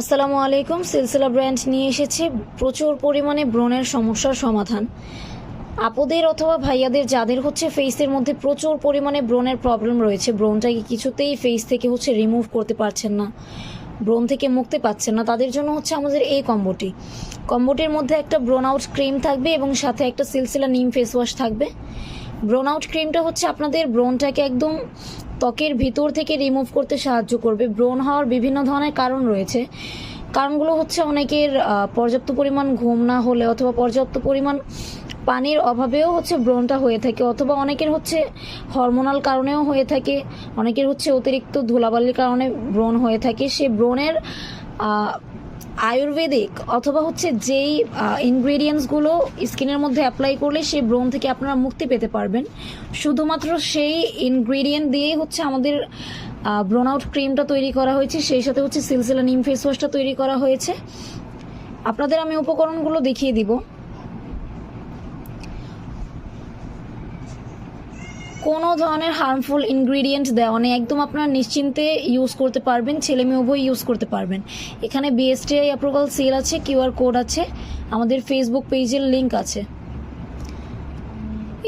আসসালামু আলাইকুম। সিলসিলা ব্র্যান্ড নিয়ে এসেছে প্রচুর পরিমাণে ব্রণের সমস্যার সমাধান। আপুদের অথবা ভাইয়াদের যাদের ফেসের মধ্যে প্রচুর পরিমাণে ব্রণের প্রবলেম রয়েছে, ব্রণটাকে কিছুতেই ফেস থেকে রিমুভ করতে পারছেন না, ব্রণ থেকে মুক্তি পাচ্ছেন না, তাদের জন্য আমাদের এই কম্বোটির মধ্যে একটা ব্রণ আউট ক্রিম থাকবে এবং সাথে একটা সিলসিলা নিম ফেস ওয়াশ থাকবে। ব্রণ আউট ক্রিমটা আপনাদের ব্রণটাকে একদম ত্বকের ভিতর থেকে রিমুভ করতে সাহায্য করবে। ব্রণ হওয়ার বিভিন্ন ধরনের কারণ রয়েছে। কারণগুলো অনেকের পর্যাপ্ত পরিমাণ ঘুম না হলে অথবা পর্যাপ্ত পরিমাণ পানির অভাবেও ব্রণটা হয়ে থাকে, অথবা অনেকের হরমোনাল কারণেও হয়ে থাকে, অনেকের অতিরিক্ত ধুলাবালির কারণে ব্রণ হয়ে থাকে। সে ব্রণের আয়ুর্বেদিক অথবা যেই ইনগ্রেডিয়েন্টসগুলো স্কিনের মধ্যে অ্যাপ্লাই করলে সেই ব্রণ থেকে আপনারা মুক্তি পেতে পারবেন, শুধুমাত্র সেই ইনগ্রেডিয়েন্ট দিয়েই আমাদের ব্রণ আউট ক্রিমটা তৈরি করা হয়েছে। সেই সাথে সিলসিলা নিম ফেস ওয়াশটা তৈরি করা হয়েছে। আপনাদের আমি উপকরণগুলো দেখিয়ে দিব। কোনো ধরনের হার্মফুল ইনগ্রিডিয়েন্ট দেওয়া নেই, একদম আপনারা নিশ্চিন্তে ইউজ করতে পারবেন, ছেলে মেয়ে উভয় ইউজ করতে পারবেন। এখানে বিএসটিআই অ্যাপ্রুভাল সিল আছে, কিউআর কোড আছে, আমাদের ফেসবুক পেজের লিঙ্ক আছে।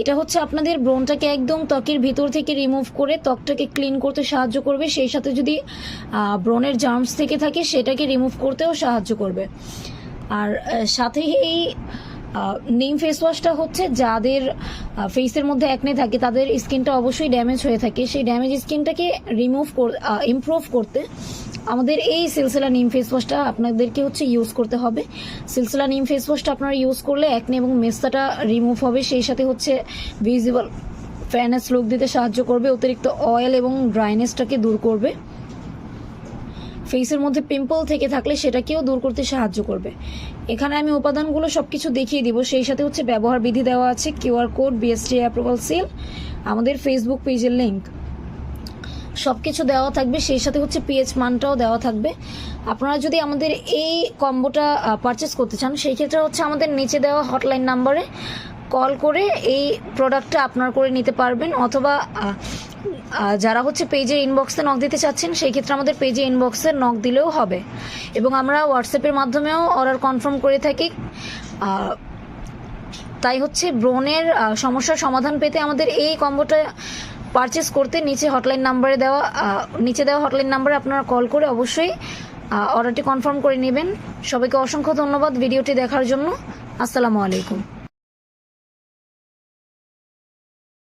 এটা আপনাদের ব্রণটাকে একদম ত্বকের ভিতর থেকে রিমুভ করে ত্বকটাকে ক্লিন করতে সাহায্য করবে। সেই সাথে যদি ব্রণের জার্মস থেকে থাকে সেটাকে রিমুভ করতেও সাহায্য করবে। আর সাথে এই নিম ফেস ওয়াশটা যাদের ফেসের মধ্যে অ্যাকনে থাকে, তাদের স্কিনটা অবশ্যই ড্যামেজ হয়ে থাকে, সেই ড্যামেজ স্কিনটাকে ইমপ্রুভ করতে আমাদের এই সিলসিলা নিম ফেস ওয়াশটা আপনাদেরকে ইউজ করতে হবে। সিলসিলা নিম ফেস ওয়াশটা আপনারা ইউজ করলে অ্যাকনে এবং মেস্তাটা রিমুভ হবে, সেই সাথে ভিজিবল ফেয়ারনেস লুক দিতে সাহায্য করবে, অতিরিক্ত অয়েল এবং ড্রাইনেসটাকে দূর করবে, ফেসের মধ্যে পিম্পল থেকে থাকলে সেটাকেও দূর করতে সাহায্য করবে। এখানে আমি উপাদানগুলো সবকিছু দেখিয়ে দিব, সেই সাথে ব্যবহার বিধি দেওয়া আছে, QR code, BSTI approval seal, আমাদের ফেসবুক পেজের লিঙ্ক, সবকিছু দেওয়া থাকবে। সেই সাথে পিএইচ মানটাও দেওয়া থাকবে। আপনারা যদি আমাদের এই কম্বোটা পারচেস করতে চান, সেই ক্ষেত্রে আমাদের নিচে দেওয়া হটলাইন নাম্বারে কল করে এই প্রোডাক্টটা আপনার করে নিতে পারবেন, অথবা যারা পেজে ইনবক্সে নক দিতে চাচ্ছেন সেই ক্ষেত্রে আমাদের পেজে ইনবক্সে নক দিলেও হবে, এবং আমরা হোয়াটসঅ্যাপের মাধ্যমেও অর্ডার কনফার্ম করে থাকি। তাই ব্রণের সমস্যার সমাধান পেতে আমাদের এই কম্বোটা পারচেস করতে নিচে দেওয়া হটলাইন নাম্বারে আপনারা কল করে অবশ্যই অর্ডারটি কনফার্ম করে নেবেন। সবাইকে অসংখ্য ধন্যবাদ ভিডিওটি দেখার জন্য। আসসালামু আলাইকুম।